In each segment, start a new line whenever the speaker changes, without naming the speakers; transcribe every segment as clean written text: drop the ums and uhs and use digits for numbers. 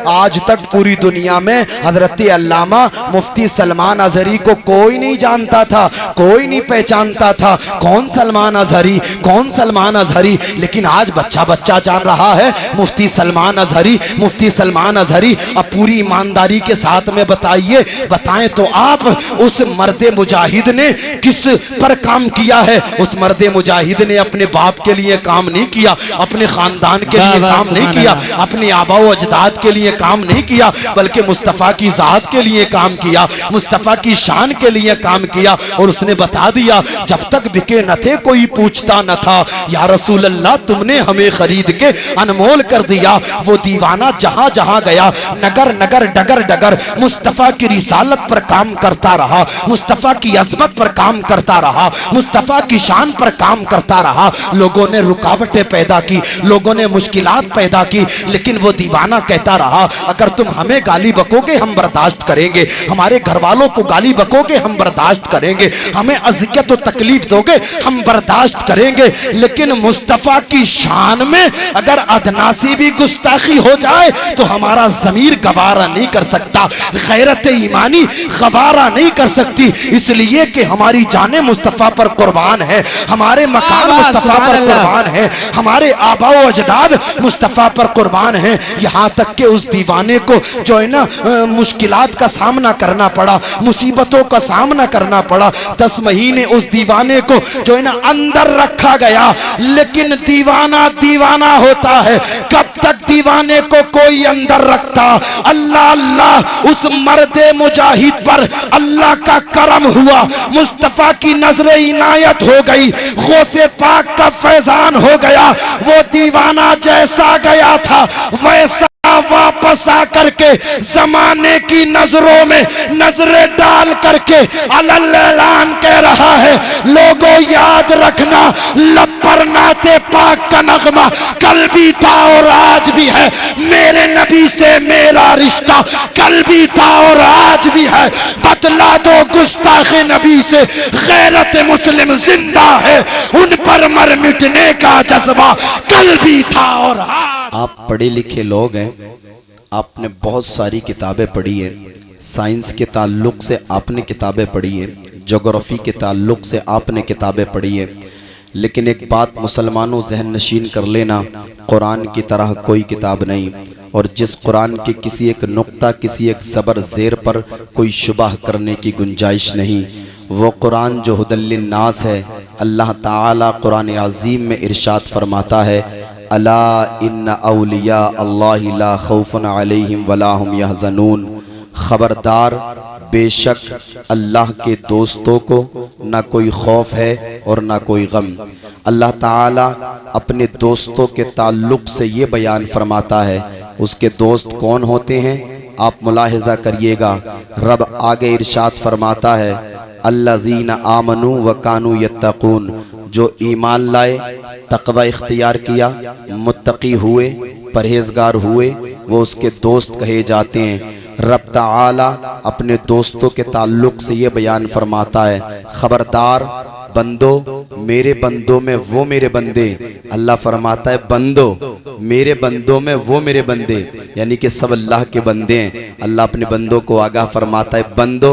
आज तक पूरी दुनिया में हजरत अल्लामा मुफ्ती सलमान अजहरी को कोई नहीं जानता था, कोई नहीं पहचानता था। कौन सलमान अजहरी, कौन सलमान अजहरी। लेकिन आज बच्चा बच्चा जान रहा है मुफ्ती सलमान अजहरी, मुफ्ती सलमान अजहरी। अब पूरी ईमानदारी के साथ में बताइए, बताएं तो आप, उस मर्दे मुजाहिद ने किस पर काम किया है? उस मर्दे मुजाहिद ने अपने बाप के लिए काम नहीं किया, अपने खानदान के लिए काम नहीं किया, अपने आबा व अजदाद के लिए काम नहीं किया, बल्कि मुस्तफ़ा की ज़ात के लिए काम किया, मुस्तफ़ा की शान के लिए काम किया। और उसने बता दिया जब तक बिके न थे कोई पूछता न था, या रसूल अल्लाह तुमने हमें खरीद के अनमोल कर दिया। वो दीवाना जहां जहां गया, नगर नगर डगर डगर मुस्तफ़ा की रिसालत पर काम करता रहा, मुस्तफ़ा की अज़मत पर काम करता रहा, मुस्तफ़ा की शान पर काम करता रहा। लोगों ने रुकावटें पैदा की, लोगों ने मुश्किलात पैदा की, लेकिन वो दीवाना कहता रहा अगर तुम हमें गाली बकोगे हम बर्दाश्त करेंगे, हमारे घर वालों को गाली बकोगे हम बर्दाश्त करेंगे, हमें अज़ियत और तकलीफ दोगे हम बर्दाश्त करेंगे, लेकिन मुस्तफ़ा की शान में अगर अदनासी भी गुस्ताखी हो जाए तो हमारा ज़मीर गवारा नहीं कर सकता, गैरत ईमानी गवारा नहीं कर सकती, इसलिए कि हमारी जाने मुस्तफ़ा पर कुर्बान है, हमारे मकान मुस्तफ़ा पर कुर्बान है, हमारे आबा व अजदाद मुस्तफ़ा पर कुर्बान है। यहाँ तक कि उस दीवाने को जो है ना मुश्किलात का सामना करना पड़ा, मुसीबतों का सामना करना पड़ा। 10 महीने उस दीवाने को जो है ना अंदर रखा गया, लेकिन दीवाना दीवाना होता है, कब तक दीवाने को कोई अंदर रखता। अल्लाह अल्लाह उस मर्दे मुजाहिद पर अल्लाह का करम हुआ, मुस्तफ़ा की नजर इनायत हो गई, गौसे पाक का फैजान हो गया। वो दीवाना जैसा गया था वैसा वापस आकर के जमाने की नजरों में नजरें डाल करके अल्लाह कह रहा है लोगों याद रखना, लब पर नाते पाक का नगमा कल भी था और आज भी है, मेरे नबी से मेरा रिश्ता कल भी था और आज भी है। बतला दो गुस्ताखे नबी से गैरत मुस्लिम जिंदा है, उन पर मर मिटने का जज्बा कल भी था और आज।
आप पढ़े लिखे लोग हैं, आपने बहुत सारी किताबें पढ़ी है, साइंस के ताल्लुक़ से आपने किताबें पढ़ी है, जोग्राफ़ी के ताल्लुक़ से आपने किताबें पढ़ी है, लेकिन एक बात मुसलमानों जहन नशीन कर लेना, कुरान की तरह कोई किताब नहीं। और जिस कुरान के किसी एक नुक्ता, किसी एक ज़बर ज़ेर पर कोई शुबह करने की गुंजाइश नहीं, वो कुरान जो हुदल्लिन्नास है। अल्लाह ताला कुरान अज़ीम में इरशाद फरमाता है अला इन्ना औलिया अल्लाहि ला खौफुन अलैहिम वला हुम यहज़नून, खबरदार बेशक अल्लाह के दोस्तों को ना कोई खौफ है और ना कोई गम। अल्लाह ताला अपने दोस्तों के ताल्लुक़ से ये बयान फरमाता है, उसके दोस्त कौन होते हैं आप मुलाहिज़ा करिएगा। रब आगे इरशाद फरमाता है अल्लज़ीना आमनू व कानू यत्तक़ून, जो ईमान लाए, तक़वा इख्तियार किया, मुत्तकी हुए, परहेजगार हुए, वो उसके दोस्त कहे जाते हैं। रब ताला अपने दोस्तों के ताल्लुक़ से ये बयान फरमाता है खबरदार बंदो, मेरे बंदों में वो मेरे बंदे, अल्लाह फरमाता है बंदो मेरे बंदों में वो मेरे बंदे, यानी कि सब अल्लाह के बंदे हैं। अल्लाह अपने बंदों को आगाह फरमाता है बंदो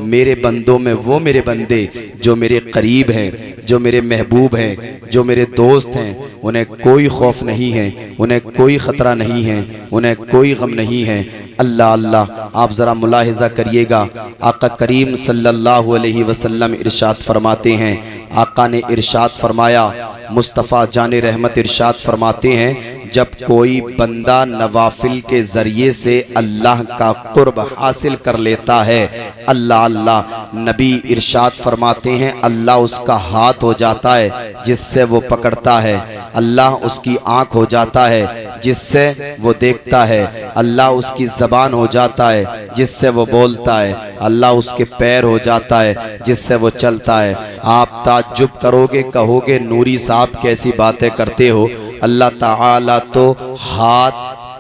मेरे बंदों में वो मेरे बंदे जो मेरे करीब हैं, जो मेरे महबूब हैं, जो मेरे दोस्त हैं, उन्हें कोई खौफ नहीं है, उन्हें कोई ख़तरा नहीं है, उन्हें कोई गम नहीं है। अल्लाह अल्लाह, आप ज़रा मुलाहिज़ा करिएगा, आका करीम सल्लल्लाहु अलैहि वसल्लम इरशाद फरमाते हैं, आका ने इरशाद फरमाया, मुस्तफ़ा जाने रहमत इरशाद फरमाते हैं जब कोई बंदा नवाफिल के ज़रिए से अल्लाह का कुर्ब हासिल कर लेता है, अल्लाह अल्लाह नबी इरशाद फरमाते हैं अल्लाह उसका हाथ हो जाता है जिससे वो पकड़ता है, अल्लाह उसकी आँख हो जाता है जिससे वो देखता है, अल्लाह उसकी ज़बान हो जाता है जिससे वो बोलता है, अल्लाह उसके पैर हो जाता है जिससे वो चलता है। आप ताज्जुब करोगे, कहोगे नूरी साहब कैसी बातें करते हो। अल्लाह ताला तो हाथ,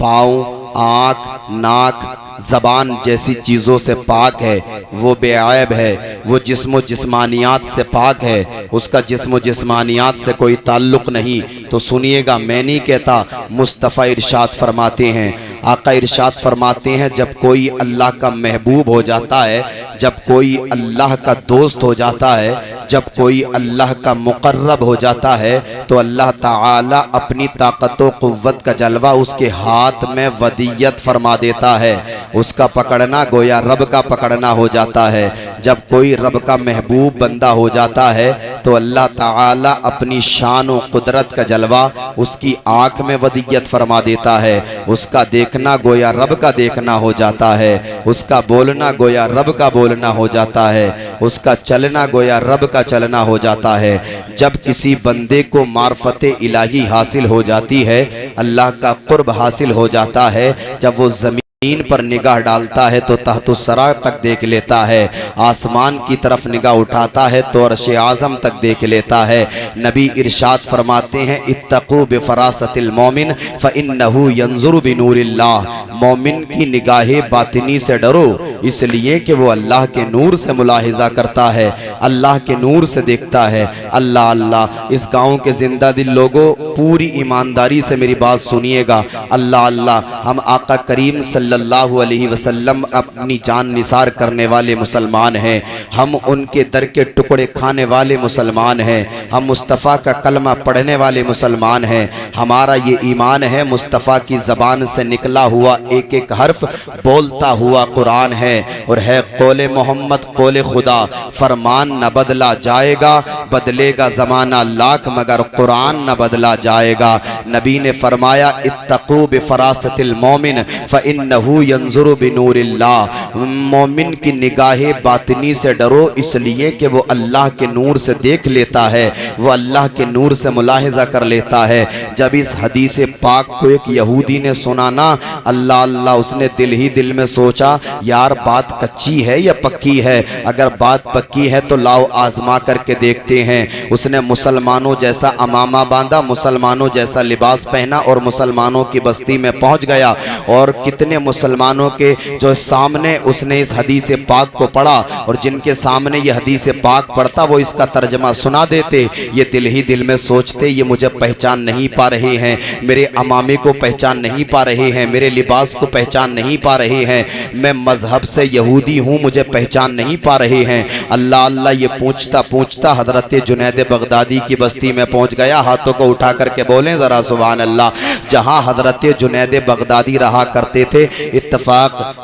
पाँव, आँख, नाक, ज़बान जैसी चीज़ों से पाक है, वो बेऐब है, वो जिस्मो जिस्मानियात से पाक है, उसका जिस्मो जिस्मानियात से कोई ताल्लुक़ नहीं। तो सुनिएगा, मैं नहीं कहता, मुस्तफ़ा इरशाद फरमाते हैं आका इरशाद फरमाते हैं जब कोई अल्लाह का महबूब हो जाता है, जब कोई अल्लाह का दोस्त हो जाता है, जब कोई अल्लाह का मुकर्रब हो जाता है, तो अल्लाह ताला अपनी ताकत व कुव्वत का जलवा उसके हाथ में वदियत फरमा देता है। उसका पकड़ना गोया रब का पकड़ना हो जाता है। जब कोई रब का महबूब बंदा हो जाता है तो अल्लाह ताला अपनी शान व कुदरत का जलवा उसकी आँख में वदियत फरमा देता है। उसका देखना गोया रब का देखना हो जाता है, उसका बोलना गोया रब का बोलना हो जाता है, उसका चलना गोया रब का चलना हो जाता है। जब किसी बंदे को मार्फत इलाही हासिल हो जाती है, अल्लाह का कुर्ब हासिल हो जाता है, जब वो ज़मीन पर निगाह डालता है तो तहतो सरा तक देख लेता है, आसमान की तरफ निगाह उठाता है तो अर्श आज़म तक देख लेता है। नबी इरशाद फरमाते हैं इत्तकू बिफरासतिल मोमिन फ़इन्नहु यंजुरु बिनूरिल्लाह। मोमिन की निगाहे बातिनी से डरो, इसलिए कि वो अल्लाह के नूर से मुलाहिजा करता है, अल्लाह के नूर से देखता है। अल्लाह अल्लाह, इस गाँव के जिंदा दिल लोगों पूरी ईमानदारी से मेरी बात सुनिएगा। अल्लाह अल्लाह, हम आका करीम सल्लल्लाहु अलैहि वसल्लम अपनी जान निसार करने वाले मुसलमान हैं, हम उनके दर के टुकड़े खाने वाले मुसलमान हैं, हम मुस्तफ़ा का कलमा पढ़ने वाले मुसलमान हैं। हमारा ये ईमान है मुस्तफ़ा की ज़बान से निकला हुआ एक एक हर्फ बोलता हुआ कुरान है, और है कौले मोहम्मद कौले खुदा। फरमान न बदला जाएगा, बदलेगा ज़माना लाख मगर कुरान न बदला जाएगा। नबी ने फरमाया इत्तकू बिफरासतिल मोमिन फ़इन्नहु यंजुरु बिनूरिल्लाह। मोमिन की निगाहे बातिनी से डरो, इसलिए कि वो अल्लाह के नूर से देख लेता है, वो अल्लाह के नूर से मुलाहिजा कर लेता है। जब इस हदीस पाक को एक यहूदी ने सुना ना, अल्लाह अल्लाह, उसने दिल ही दिल में सोचा यार बात कच्ची है या पक्की है, अगर बात पक्की है तो लाओ आजमा करके देखते हैं। उसने मुसलमानों जैसा अमामा बांधा, मुसलमानों जैसा लिबास पहना और मुसलमानों की बस्ती में पहुंच गया, और कितने मुसलमानों के जो सामने उसने इस हदीस पाक को पढ़ा, और जिनके सामने ये हदीस पाक पढ़ता वो इसका तर्जमा सुना देते। ये दिल ही दिल में सोचते ये मुझे पहचान नहीं पा रहे हैं, मेरे अमामे को पहचान नहीं पा रहे हैं, मेरे लिबास को पहचान नहीं पा रहे हैं, मैं मजहब से यहूदी हूँ मुझे पहचान नहीं पा रहे हैं। अल्लाह अल्लाह, ये पूछता पूछता हजरत जुनैद बगदादी की बस्ती में पहुँच गया। हाथों को उठा करके बोलें ज़रा सुभान अल्लाह। जहाँ हजरत जुनैद बगदादी रहा करते थे,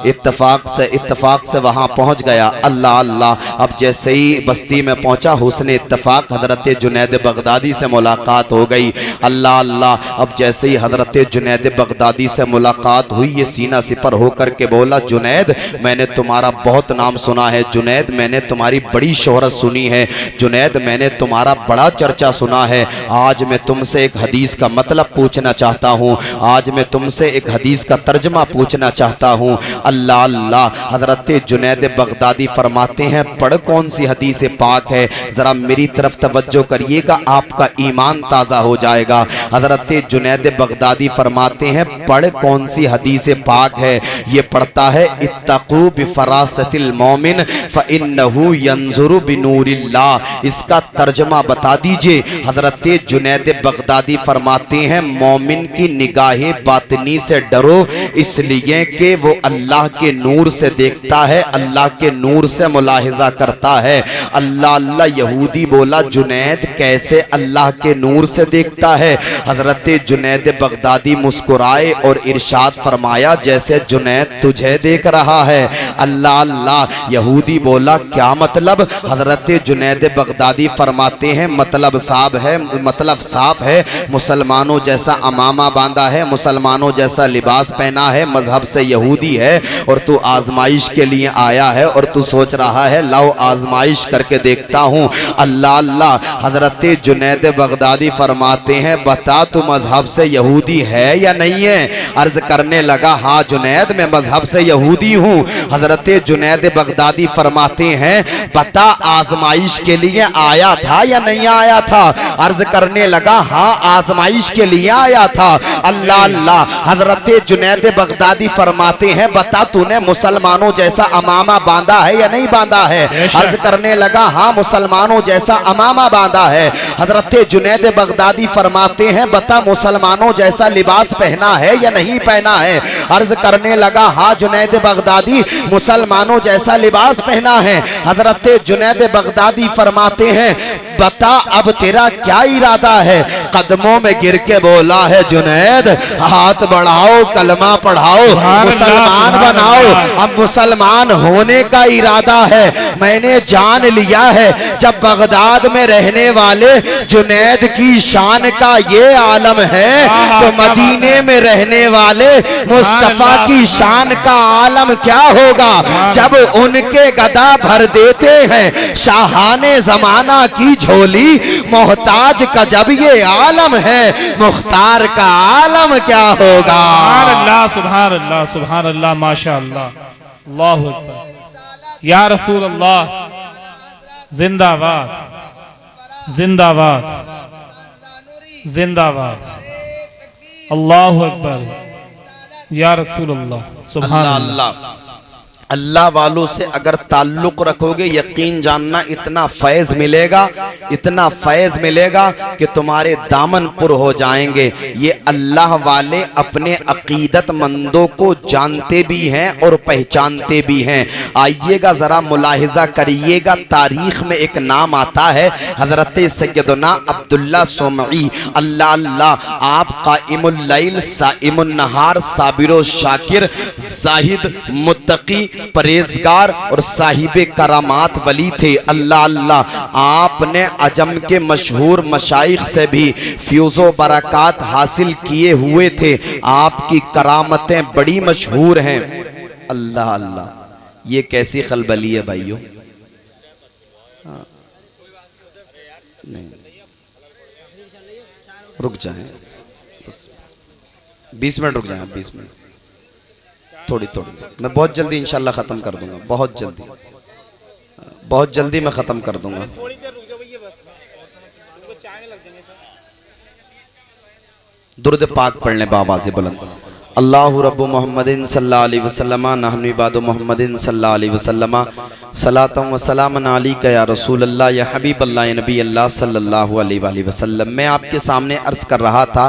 इत्तफाक से वहाँ पहुँच गया। अल्लाह अल्लाह, अब जैसे ही बस्ती में पहुँचा हुस्न इत्तफाक हजरत जुनैद बगदादी से मुलाकात हो गई। अल्लाह अल्लाह, अब जैसे ही हजरत जुनैद बगदादी से मुलाकात हुई, ये सीना सिपर होकर के बोला जुनैद मैंने तुम्हारा बहुत नाम सुना है, जुनैद मैंने तुम्हारी बड़ी शोहरत सुनी है, जुनैद मैंने तुम्हारा बड़ा चर्चा सुना है। आज मैं तुमसे एक हदीस का मतलब पूछना चाहता हूँ, आज मैं तुमसे एक हदीस का तर्जमा पूछना चाहता हूँ। अल्लाह अल्लाह, हजरत जुनैद बगदादी फरमाते हैं पढ़ कौन सी हदीस पाक है, ज़रा मेरी तरफ तवज्जो करिएगा, आपका ईमान ताज़ा हो जाएगा। हजरत जुनैद बगदादी फरमाते हैं पढ़ कौन सी हदीस पाक है। ये पढ़ता है इत्तकू बिफरासतिल मोमिन फ़इन्नहु यंजुरु बिनूरिल्लाह। इसका तर्जमा बता दीजिए। हजरत जुनैद बगदादी फरमाते हैं मोमिन की निगाहे बातिनी से डरो, इसलिए कि वो अल्लाह के नूर से देखता है, अल्लाह के नूर से मुलाहिजा करता है। अल्लाह अल्लाह, यहूदी बोला जुनैद कैसे अल्लाह के नूर से देखता है। हजरत जुनैद बगदादी मुस्कुराए और इरशाद फरमाया जैसे जुनैद तुझे देख रहा है। अल्लाह अल्लाह, यहूदी बोला क्या मतलब। हजरत जुनैद बगदादी फरमाते हैं मतलब साफ है, मुसलमानों जैसा अमामा बांधा है, मुसलमानों जैसा लिबास पहना है, मजहब से यहूदी है, और तू आजमाइश के लिए आया है और तू सोच रहा है लाओ आजमाइश करके देखता हूँ। अल्लाह अल्लाह, हजरत जुनैद बगदादी फरमाते हैं बता तू मजहब से यहूदी है या नहीं है। अर्ज करने लगा हाँ जुनैद मैं मजहब से यहूदी हूँ। हजरत जुनैद बगदादी फरमाते हैं बता आजमाइश के लिए आया था या नहीं आया था। अर्ज करने लगा हाँ आजमाइश के लिए आया था। अल्लाह अल्लाह, हजरत जुनैद बगदादी बगदादी फरमाते हैं, बता तूने मुसलमानों जैसा अमामा बांधा है या नहीं बांधा है? अर्ज करने लगा, हाँ मुसलमानों जैसा अमामा बांधा है। हजरत जुनैद बगदादी फरमाते हैं, बता मुसलमानों जैसा लिबास पहना है या नहीं पहना है? अर्ज करने लगा, हाँ जुनैद बगदादी मुसलमानों जैसा लिबास पहना है। हजरत जुनैद बगदादी फरमाते हैं, बता अब तेरा क्या इरादा है? कदमों में गिर के बोला है, जुनैद हाथ बढ़ाओ, कलमा पढ़ाओ, मुसलमान बनाओ। अब मुसलमान होने का इरादा है। मैंने जान लिया है जब बगदाद में रहने वाले जुनैद की शान का ये आलम है, तो मदीने में रहने वाले मुस्तफा की शान का आलम क्या होगा? जब उनके गदा भर देते हैं शाहाने जमाना की झोली, मोहताज का जब ये आलम है, मुख्तार का आलम क्या होगा?
सुभान अल्लाह, सुभान अल्लाह, माशा अल्लाह, अल्लाहु अकबर। या रसूल अल्लाह, जिंदाबाद, जिंदाबाद, जिंदाबाद, अल्लाहु अकबर। या रसूल अल्लाह, सुभान अल्लाह।
अल्लाह वालों से अगर ताल्लुक रखोगे, यकीन जानना इतना फैज मिलेगा, इतना फैज मिलेगा कि तुम्हारे दामन पुर हो जाएंगे। ये अल्लाह वाले अपने अकीदतमंदों को जानते भी हैं और पहचानते भी हैं। आइएगा जरा मुलाहिजा करिएगा, तारीख में एक नाम आता है हजरत सैयदना अब्दुल्ला सोमई, अल्लाह अल्लाह। आप काइमुल लैल, साइमुन नहार, साबिरो शाकिर, जाहिद, मुत्तकी, परहेजगार और साहिबे करामात वली थे। अल्लाह अल्लाह। आपने अजम के मशहूर मशाइख से भी फ्यूज़ो बरक़ात हासिल किए हुए थे। आपकी करामतें बड़ी मशहूर हैं। अल्लाह अल्लाह। ये कैसी खलबली है भाइयों? नहीं, रुक जाएं, बस 20 मिनट रुक जाएं, 20 मिनट, थोड़ी थोड़ी, मैं बहुत जल्दी इंशाल्लाह ख़त्म कर दूंगा, बहुत जल्दी, बहुत जल्दी मैं ख़त्म कर दूंगा। दुरूद पाक पढ़ लें बाबाज़े बुलंद। अल्लाहु रब्बु मुहम्मदिन सल्लल्लाहु अलैहि वसल्लम, नहनु इबादु मुहम्मदिन सल्लल्लाहु अलैहि वसल्लम, सलातम व सलामन अलैका या रसूल अल्लाह या हबीब अल्लाह या नबी अल्लाह सल्लल्लाहु अलैहि वसल्लम। मैं आपके सामने अर्ज़ कर रहा था,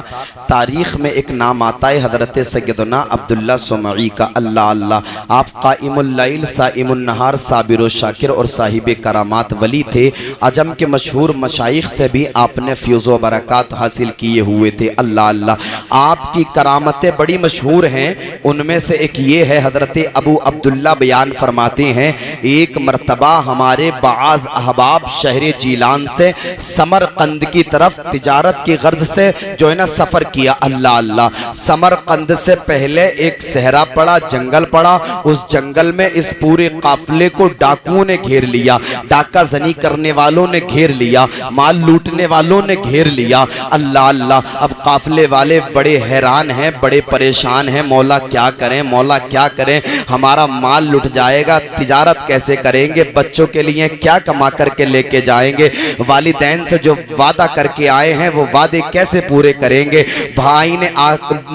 तारीख़ में एक नाम आता है हज़रत सैयदना अब्दुल्ला सोमई का। अल्लाह अल्लाह। आप काइमुल लैल, साइमुन नहार, साबिर शाकिर और साहिब करामात वली थे। अजम के मशहूर मशाइख से भी आपने फ्यूज़ व बरक़ात हासिल किए हुए थे। अल्लाह अल्लाह। आपकी करामतें बड़ी मशहूर हैं, उनमें से एक ये है, हज़रत अबू अब्दुल्ला बयान फरमाते हैं, एक मरतबा हमारे बाज़ अहबाब शहर जीलान से समरकंद की तरफ तिजारत की गर्ज से जो है ना सफ़र किया। अल्लाह अल्लाह। समरकंद से पहले एक सहरा पड़ा, जंगल पड़ा। उस जंगल में इस पूरे काफिले को डाकुओं ने घेर लिया, डाका जनी करने वालों ने घेर लिया, माल लूटने वालों ने घेर लिया। अल्लाह अल्लाह। अब काफिले वाले बड़े हैरान हैं, बड़े परेशान हैं, मौला क्या करें, मौला क्या करें, हमारा माल लुट जाएगा, तिजारत कैसे करेंगे, बच्चों के लिए क्या कमा करके लेके जाएंगे, वालिदैन से जो वादा करके आए हैं वो वादे कैसे पूरे करेंगे, भाई ने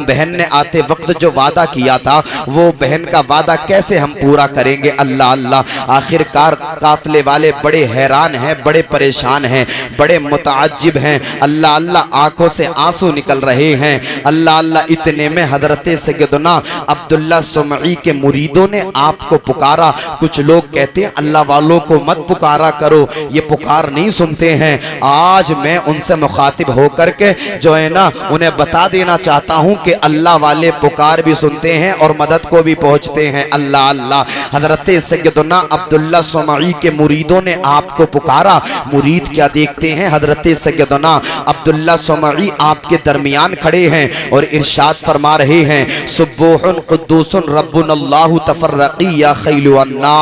बहन ने आते वक्त जो वादा किया था वो बहन का वादा कैसे हम पूरा करेंगे। अल्लाह अल्लाह। आखिरकार काफिले वाले बड़े हैरान हैं, बड़े परेशान हैं, बड़े मुताज्जिब हैं। अल्लाह अल्लाह। आंखों से आंसू निकल रहे हैं। अल्लाह अल्लाह। इतने में हजरत सैयदना अब्दुल्ला सोमई के मुरीदों ने आपको पुकारा। कुछ लोग कहते हैं अल्लाह वालों को मत पुकारा करो, ये पुकार नहीं सुनते हैं। आज मैं उनसे मुखातिब होकर के जो है ना उन्हें बता देना चाहता हूं कि अल्लाह वाले पुकार भी सुनते हैं और मदद को भी पहुंचते हैं। अल्लाह अल्लाह। हजरत सैयदना अब्दुल्ला सोमई के मुरीदों ने आपको पुकारा। मुरीद क्या देखते हैं, हजरत सैयदना अब्दुल्ला सोमई आपके दरमियान खड़े हैं और इरशाद फरमा रहे हैं, सुब्बुहुन कुद्दूसुन रब्बुन अल्लाहु तफर्रकी या खैलु अन्ना।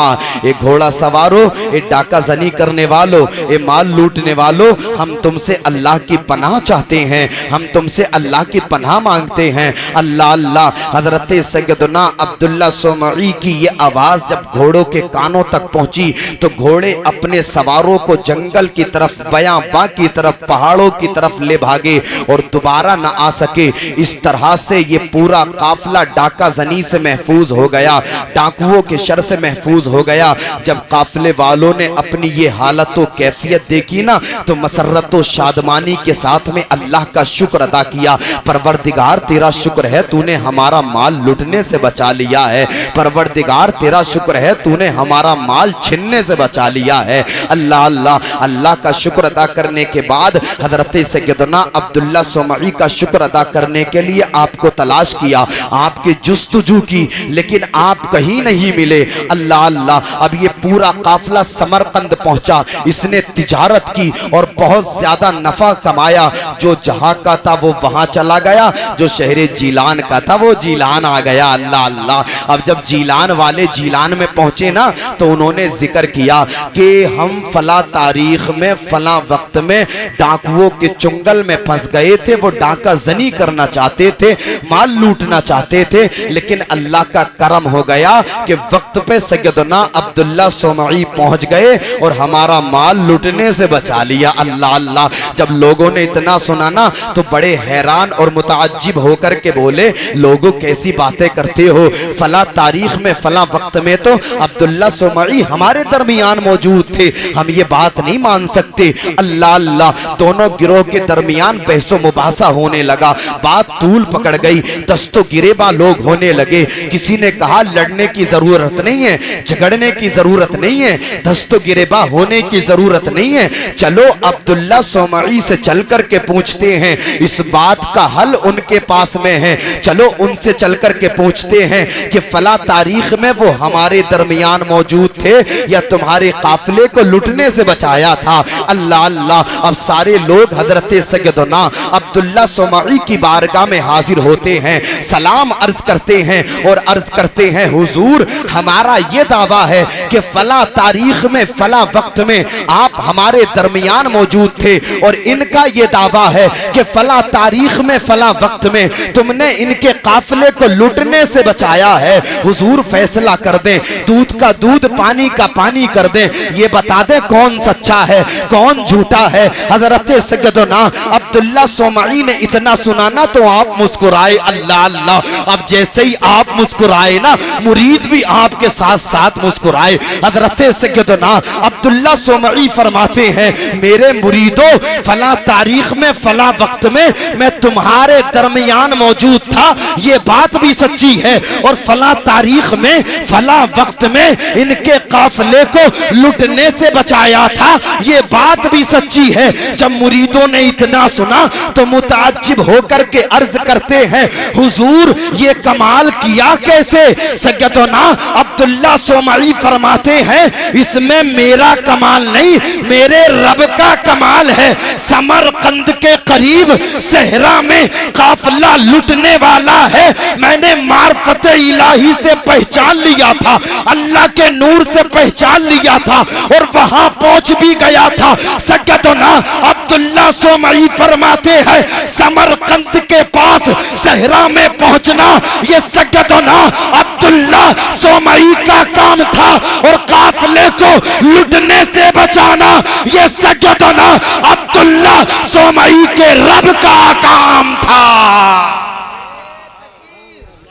ए घोड़ा सवारो, ए डाका जनी करने वालों, ए माल लूटने वालों, हम तुमसे अल्लाह की पनाह चाहते हैं, हम तुमसे अल्लाह की पनाह मांगते हैं। अल्लाह अल्लाह। हजरत सैयदना अब्दुल्ला सोमई की ये आवाज़ जब घोड़ों के कानों तक पहुंची तो घोड़े अपने सवारों को जंगल की तरफ, बयां की तरफ, पहाड़ों की तरफ ले भागे और दोबारा न आ सके। इस तरह से ये पूरा काफिला डाका जनी से महफूज हो गया, डाकुओं के शर से महफूज हो गया। जब काफिले वालों ने अपनी ये हालत व कैफियत देखी ना, तो मसरत व शादमानी के साथ में अल्लाह का शुक्र अदा किया। परवरदिगार तेरा शुक्र है, तूने हमारा माल लुटने से बचा लिया है। परवरदिगार तेरा शुक्र है, तूने हमारा माल छीनने से बचा लिया है। अल्लाह अल्लाह अल्लाह का शुक्र अदा करने के बाद हजरत सैयदना अब्दुल्ला सुमई का शुक्र अदा करने के लिए आपको तलाश किया, आपकी जुस्तजू की, लेकिन आप कहीं नहीं मिले। अल्लाह अल्लाह अब ये पूरा काफिला समरकंद पहुंचा। इसने तिजारत की और बहुत ज्यादा नफा कमाया। जो जहां का था वो वहां चला गया, जो शहर जीलान का था वो जीलान आ गया। अल्लाह अल्लाह अब जब जीलान वाले जीलान में पहुंचे ना, तो उन्होंने जिक्र किया कि हम फला तारीख में फला वक्त में डाकुओं के चुंगल में फंस गए थे। वो डाका जनी करना चाहते थे, माल लूटना चाहते थे, लेकिन अल्लाह का करम हो गया कि वक्त पे सैयदना अब्दुल्ला सुमई पहुंच गए और हमारा माल लूटने से बचा लिया। अल्लाह अल्लाह जब लोगों ने इतना सुना ना, तो बड़े हैरान और मुताज्जिब होकर के बोले, लोगों कैसी बातें करते हो, फला तारीख में फला वक्त में तो अब्दुल्ला सुमई हमारे दरमियान मौजूद थे, हम ये बात नहीं मान सकते। अल्लाह अल्लाह दोनों गिरोह के दरमियान बहसो मुबासा होने लगा। बात तूल पकड़ गई, दस्तों गिरेबा लोग होने लगे। किसी ने कहा लड़ने की जरूरत नहीं है, झगड़ने की जरूरत नहीं है, दस्तों गिरेबा होने की जरूरत नहीं है, चलो अब्दुल्ला सुमई से चल करके पूछते हैं, इस बात का हल उनके पास में है। चलो उनसे चल करके पूछते हैं कि फला तारीख में वो हमारे दरमियान मौजूद थे या तुम्हारे काफिले को लुटने से बचाया था। अल्लाह अल्लाह अब सारे लोग हजरत सैयदना अब्दुल्ला सुमई की बारगाह में हाजिर होते हैं, सलाम अर्ज करते हैं और अर्ज करते हैं, हुजूर हमारा ये दावा है कि फला तारीख में फला वक्त में आप हमारे दरमियान मौजूद थे, और इनका ये दावा है कि फला तारीख में फला वक्त में तुमने इनके काफिले को लूटने से बचाया है। हुजूर फैसला कर दें, दूध का दूध पानी का पानी कर दें, ये बता दें कौन सच्चा है कौन झूठा है। हजरत सैयदना अब्दुल्ला सुमई ने इतना सुना ना, तो आप मुस्कुराए। अल्लाह अल्लाह अब जैसे ही आप मुस्कुराए ना, मुरीद भी आपके साथ साथ मुस्कुराए। हजरत सैयदना अब्दुल्ला सुमई फरमाते हैं, मेरे मुरीदों फला तारीख में फला वक्त में मैं तुम्हारे दरमियान मौजूद था, ये बात भी सच्ची है, और फला तारीख में फला वक्त में इनके काफिले को लुटने से बचाया था, ये बात भी सच्ची है। जब मुरीदों ने इतना सुना तो मुताज्जिब होकर के अर्ज करते हैं, हुजूर ये कमाल किया कैसे? सैयदना अब्दुल्ला सुमई फरमाते हैं, इसमें मेरा कमाल नहीं, मेरे रब का कमाल है। समरकंद के करीब सहरा में काफिला लुटने वाला है, मैंने मार्फत इलाही से पहचान लिया था, अल्लाह के नूर से पहचान लिया था और वहां पहुंच भी गया था। सैयदना अब्दुल्ला सुमई फरमाते हैं, समरकंद के पास सहरा में पहुंचना ये सैयदना अब्दुल्ला सुमई का काम था, और काफिले को लुटने से बचाना ये सैयदना अब्दुल्ला सुमई के रब का काम था।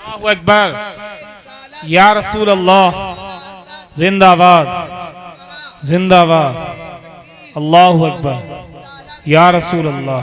अल्लाहु अकबर, या रसूल अल्लाह, जिंदाबाद जिंदाबाद, अल्लाहु अकबर, या रसूल अल्लाह।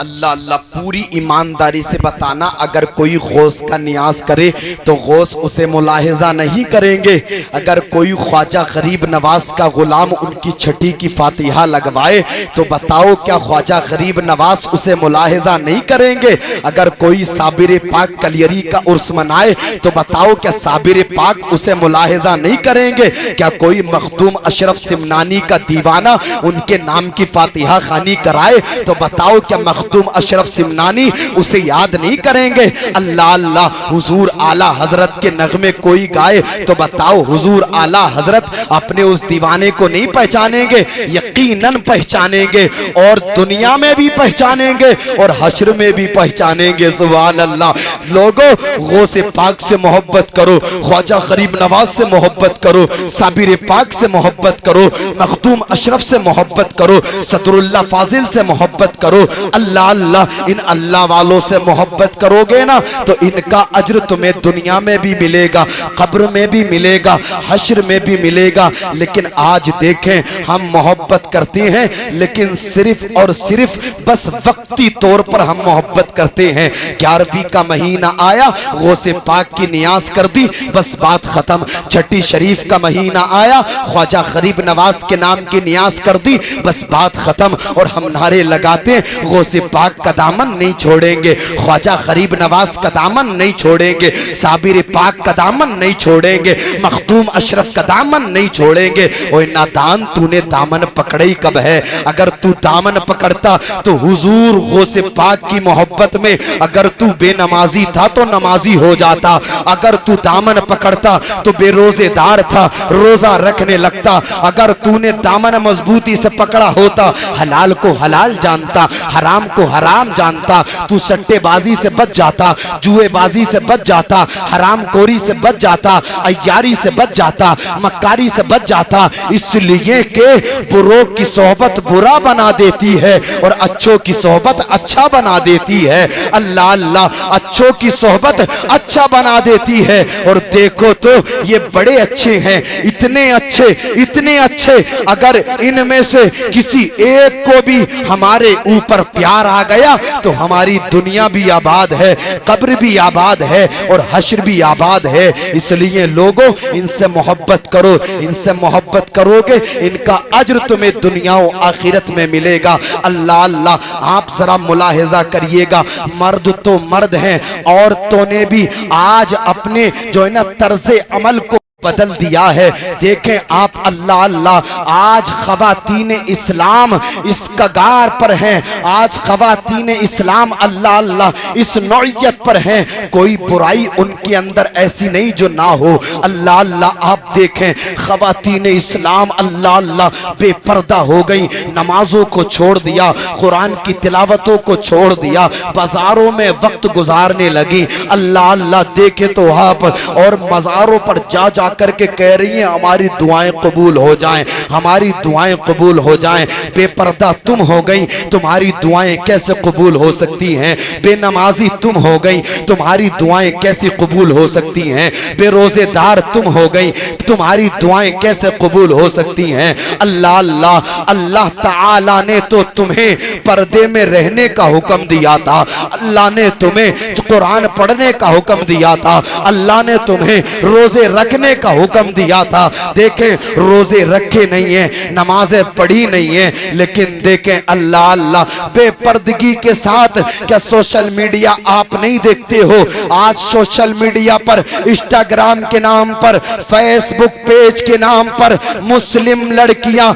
अल्लाह अल्लाह पूरी ईमानदारी से बताना, अगर कोई गौस का नियाज करे तो गौस उसे मुलाहिजा नहीं करेंगे। अगर कोई ख्वाजा गरीब नवाज का गुलाम उनकी छठी की फातिहा लगवाए तो बताओ क्या ख्वाजा गरीब नवाज उसे मुलाहिजा नहीं करेंगे? अगर कोई साबिर पाक कलियरी का उर्स मनाए तो बताओ क्या साबिर पाक उसे मुलाहिजा नहीं करेंगे? क्या कोई मखदूम अशरफ सिमनानी का दीवाना उनके नाम की फातिहा खानी कराए तो बताओ क्या मखदूम अशरफ
हाशिम नानी उसे याद नहीं करेंगे? अल्लाह अल्लाह हुजूर आला हजरत के नगमे कोई गाए तो बताओ हुजूर आला हजरत अपने उस दीवाने को नहीं पहचानेंगे? यकीनन पहचानेंगे, और दुनिया में भी पहचानेंगे और हश्र में भी पहचानेंगे। सुभान अल्लाह। लोगों, गौसे पाक से मोहब्बत करो, ख्वाजा गरीब नवाज से मोहब्बत करो, साबिर पाक से मोहब्बत करो, मखदूम अशरफ से मोहब्बत करो, सदरुल्लाह फाजिल से मोहब्बत करो। अल्लाह अल्लाह इन अल्लाह वालों से मोहब्बत करोगे ना तो इनका अज्र तुम्हें दुनिया में भी मिलेगा, कब्र में भी मिलेगा, हश्र में भी मिलेगा। लेकिन आज देखें, हम मोहब्बत करते हैं लेकिन सिर्फ और सिर्फ बस वक्ती तौर पर हम मोहब्बत करते हैं। 11वीं का महीना आया, गौसे पाक की नियाज कर दी, बस बात खत्म। छठी शरीफ का महीना आया, ख्वाजा गरीब नवाज के नाम की नियाज कर दी, बस बात खत्म। और हम नारे लगाते, गौसे पाक का दामन नहीं छोड़ेंगे, ख्वाजा गरीब नवाज का दामन नहीं छोड़ेंगे, साबिर पाक का दामन नहीं छोड़ेंगे, मखदूम अशरफ का दामन नहीं छोड़ेंगे। ओए नादान, तूने दामन पकड़े ही कब है? अगर तू दामन पकड़ता तो हुजूर गौसे पाक की मोहब्बत में अगर तू बेनमाजी था तो नमाजी हो जाता, अगर तू दामन पकड़ता तो बेरोजेदार था, रोजा रखने लगता, अगर तूने दामन मजबूती से पकड़ा होता, हलाल को हलाल जानता, हराम को हराम जानता, तू सट्टेबाजी से बच जाता, जुएबाजी से बच जाता, हराम खोरी से बच जाता, अय्यारी से बच जाता, मक्कारी से बच जाता। इसलिए कि बुरों की सोहबत बुरा बना देती है और अच्छों की सोहबत अच्छा बना देती है। अल्लाह अल्लाह, अच्छों की सोहबत अच्छा बना देती है। और देखो तो ये बड़े अच्छे हैं, इतने अच्छे, अगर इनमें से किसी एक को भी हमारे ऊपर प्यार आ गया तो हमारी दुनिया भी आबाद है, कब्र भी आबाद है और हश्र भी आबाद है। इसलिए लोगों, इनसे मोहब्बत करो, इनसे मोहब्बत करोगे इनका अज्र तुम्हें दुनिया और आखिरत में मिलेगा। अल्लाह अल्लाह, आप जरा मुलाहिजा करिएगा, मर्द तो मर्द हैं, औरतों ने भी आज अपने जो है ना तर्ज़े अमल को बदल दिया है। देखें आप, अल्लाह अल्लाह, आज खवातीन इस्लाम इस कगार पर हैं, आज खवातीन इस्लाम अल्लाह अल्लाह इस नौइयत पर हैं। कोई बुराई उनके अंदर ऐसी नहीं जो ना हो। अल्लाह अल्लाह, आप देखें खवातीन इस्लाम अल्लाह अल्लाह बेपर्दा हो गई, नमाजों को छोड़ दिया, कुरान की तिलावतों को छोड़ दिया, बाजारों में वक्त गुजारने लगी। अल्लाह अल्लाह, देखे तो आप, और मज़ारों पर जा करके कह रही हैं हमारी दुआएं कबूल हो जाएं, हमारी दुआएं कबूल हो जाएं। बेपर्दा तुम हो गई, तुम्हारी दुआएं कैसे कबूल हो सकती हैं? बेनमाजी तुम हो गई, तुम्हारी दुआएं कैसे कबूल हो सकती हैं? बेरोजेदार तुम हो गई, तुम्हारी दुआएं कैसे कबूल हो सकती हैं? अल्लाह अल्लाह, अल्लाह ताला ने तो तुम्हें पर्दे में रहने का हुक्म दिया था, अल्लाह ने तुम्हें कुरान पढ़ने का हुक्म दिया था, अल्लाह ने तुम्हें रोजे रखने का हुक्म दिया था। देखें, रोजे रखे नहीं है, नमाजें पढ़ी नहीं है, लेकिन देखें अल्लाह अल्लाह, बेपर्दगी के साथ क्या सोशल मीडिया आप नहीं देखते हो? आज सोशल मीडिया पर, इंस्टाग्राम के नाम पर, फेसबुक पेज के नाम पर मुस्लिम लड़कियां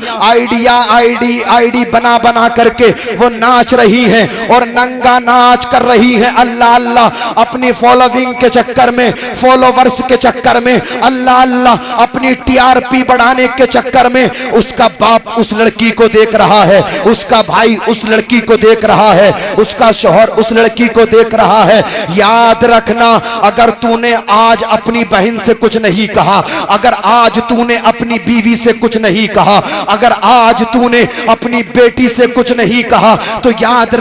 आईडी बना बना करके वो नाच रही हैं और नंगा नाच कर रही हैं। अल्लाह अल्लाह, अपनी फॉलोइंग के चक्कर में, फॉलोवर्स के चक्कर में, अल्लाह अल्लाह, अपनी टीआरपी बढ़ाने के चक्कर में उसका बाप उस लड़की को देख रहा है, उसका भाई उस लड़की को देख रहा है, उसका शौहर उस लड़की को देख रहा है। याद रखना, अगर तूने आज अपनी बहन से कुछ नहीं कहा, अगर आज तूने अपनी बीवी से कुछ नहीं कहा, अगर आज तूने अपनी बेटी से कुछ नहीं कहा, तो याद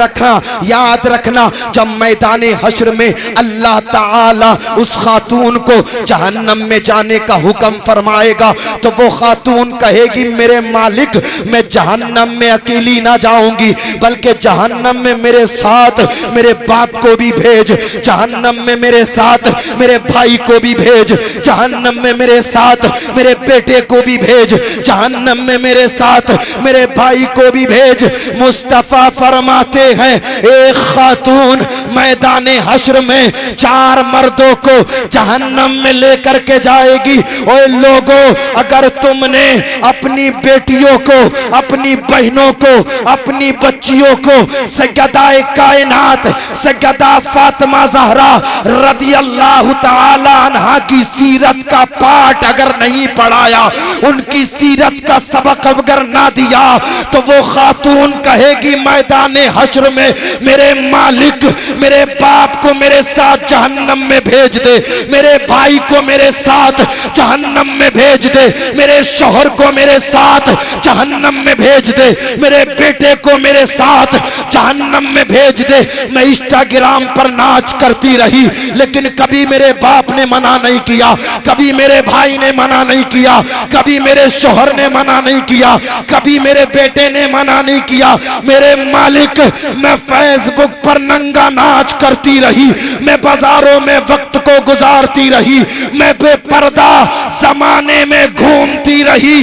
रखना जब मैदाने हश्र में अल्लाह ताला उस खातून को जहन्नम में जाने का हुक्म फरमाएगा तो वो खातून कहेगी, मेरे मालिक, मैं जहन्नम में अकेली ना जाऊंगी, बल्कि जहन्नम में मेरे साथ मेरे बाप को भी भेज, जहन्नम में मेरे साथ मेरे भाई को भी भेज, जहन्नम में मेरे साथ मेरे बेटे को भी भेज, जहन्नम में मेरे साथ मेरे भाई को भी भेज। मुस्तफा फरमाते हैं, एक खातून मैदाने हश्र में 4 मर्दों को जहन्नम में लेकर के जाएगी, आएगी। ओए लोगों, अगर तुमने अपनी बेटियों को, अपनी बहनों को, अपनी बच्चियों को सैयदाए कायनात सैयदा फातिमा ज़हरा रदी अल्लाह ताला अन्हा की सीरत का पाठ अगर नहीं पढ़ाया, उनकी सीरत का सबक अगर ना दिया, तो वो खातून कहेगी मैदान हश्र में, मेरे मालिक मेरे बाप को मेरे साथ जहन्नम में भेज दे, मेरे भाई को मेरे साथ जहन्नम में भेज दे, मेरे शौहर को मेरे साथ जहन्नम में भेज दे, मेरे बेटे को मेरे साथ जहन्नम में भेज दे। मैं इंस्टाग्राम पर नाच करती रही, लेकिन कभी मेरे बाप ने मना नहीं किया, कभी मेरे भाई ने मना नहीं किया, कभी मेरे शौहर ने मना नहीं किया, कभी मेरे बेटे ने मना नहीं किया। मेरे मालिक, मैं फेसबुक पर नंगा नाच करती रही, मैं बाजारों में वक्त को गुजारती रही, मैं बेपर्दा जमाने में घूमती रही,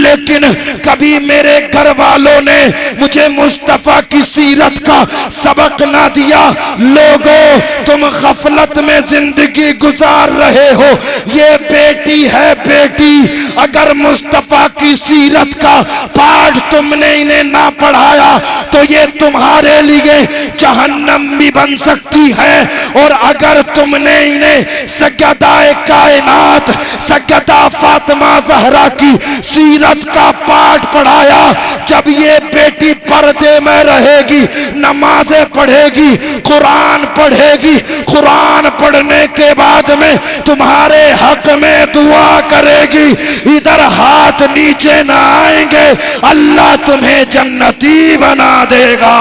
लेकिन कभी मेरे घर वालों ने मुझे मुस्तफा की सीरत का सबक ना दिया। लोगों, तुम गफलत में जिंदगी गुजार रहे हो। ये बेटी है बेटी, अगर मुस्तफा की सीरत का पाठ तुमने इन्हें ना पढ़ाया तो ये तुम्हारे लिए जहन्नम भी बन सकती है। और अगर तुमने इन्हें सैयदाए कायनात सैयदा फातिमा ज़हरा की सीरत का पाठ पढ़ाया, जब ये बेटी पर्दे में रहेगी, नमाजें पढ़ेगी, कुरान पढ़ेगी, कुरान पढ़ने के बाद में तुम्हारे हक में दुआ करेगी, इधर हाथ नीचे ना आएंगे, अल्लाह तुम्हें जन्नती बना देगा।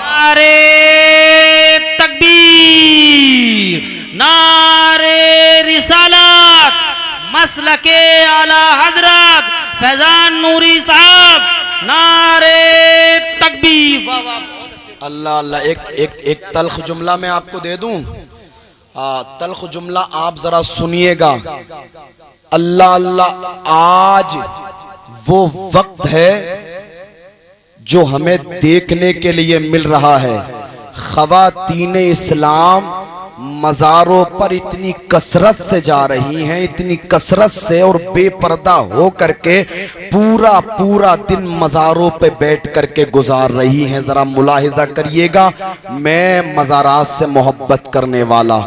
नारे तकबीर, नारे रिसालत, मसलके आला हजरत फैजान नूरी साहब, नारे तकबीर। वाह वाह, बहुत अच्छे।
अल्लाह अल्लाह। एक तल्ख जुमला मैं आपको दे दूं, तल्ख जुमला आप जरा सुनिएगा। अल्लाह अल्लाह, आज वो वक्त है जो हमें देखने के लिए मिल रहा है। ख़वातीन इस्लाम मज़ारों पर इतनी कसरत से जा रही हैं, इतनी कसरत से और बेपर्दा हो करके पूरा पूरा दिन मज़ारों पे बैठ करके गुजार रही हैं। ज़रा मुलाहिज़ा करिएगा, मैं मज़ारात से मोहब्बत करने वाला,